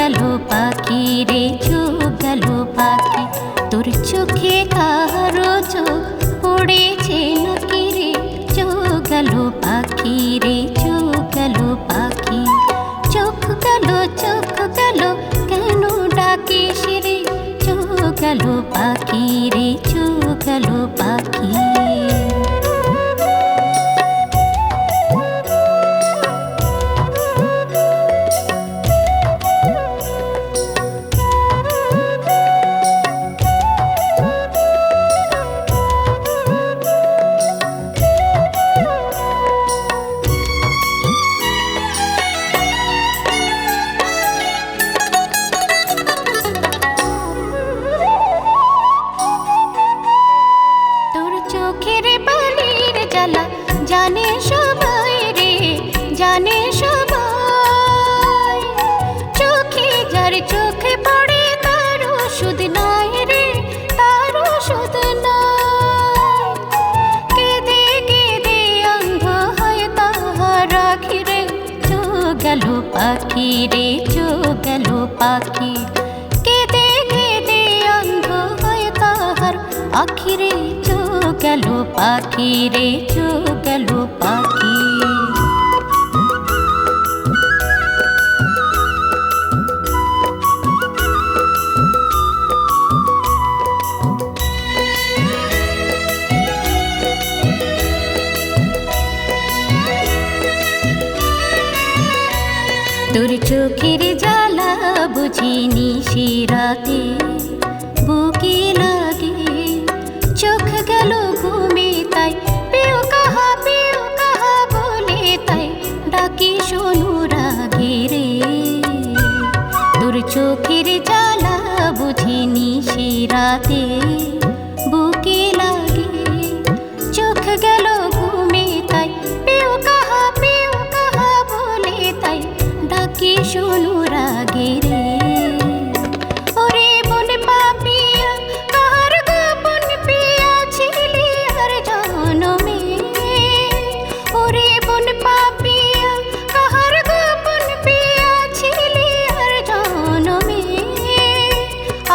গেল পাখি রে চোখ গেল পাখি, তোর চোখে কারো চোখ পড়েছে নাকি রে? চোখ গেল পাখি রে চোখ গেল পাখি, চোখ গেল কেন ডাকিস রে? চোখ গেল পাখি রে চোখ গেল পাখি। জানে সবাই রে জানে সবাই, চোখে যার চোখে পড়ে তার ওষুধ নাই রে, তার ওষুধ নাই। কেঁদে কেঁদে অন্ধ হয় তাহার আখি রে, চোখ গেল পাখি রে চোখ গেল পাখি, কেঁদে কেঁদে অন্ধ হয় তাহার আখি রে, চোখ গেল পাখি রে চোখ গেল পাখি। তোর চোখের জ্বালা বুঝিনি শিরাতে বুকে লাগে, চোখ গেল ঘুমে তাই পেও কাহা বলে তাই ডাকি শোনো রাগে রে। তোর চোখের জ্বালা বুঝিনি শিরাতে বুকে লাগে, চোখ গেল ঘুমে তাই পেও কাহা বলে তাই ডাকি শোনো রাগে রে। ওরে বন পাপিয়া কার গোপন পিয়া ছিলি আর জনমে, ওরে বন পাপিয়া কার গোপন পিয়া ছিলি আর জনমে,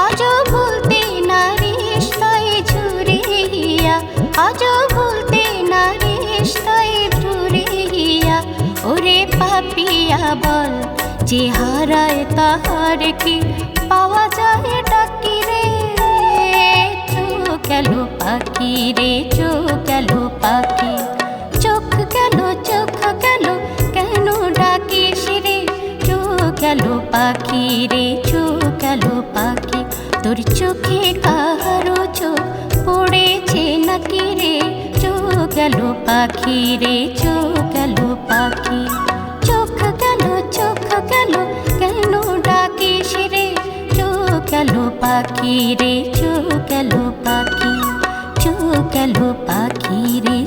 আজও ভুলতে নারিস তাই ঝুরিয়া, আজও ভুলতে নারিস তাই ঝুরিয়া। ওরে পাপিয়া বল যে হারায় তাহার কি পাওয়া যায় ডাকি রে? চোখ গেল পাখি রে চোখ গেল পাখি, চোখ গেল কেন ডাকিস রে? চোখ গেল পাখি রে চোখ গেল পাখি, তোর চোখে কারো চোখ পড়েছে নাকি রে? চোখ গেল পাখি রে চোখ গেল পাখি, চোখ গেল কেন ডাকিস রে? চোখ গেল পাখি রে চোখ গেল পাখি, চোখ গেল পাখি রে।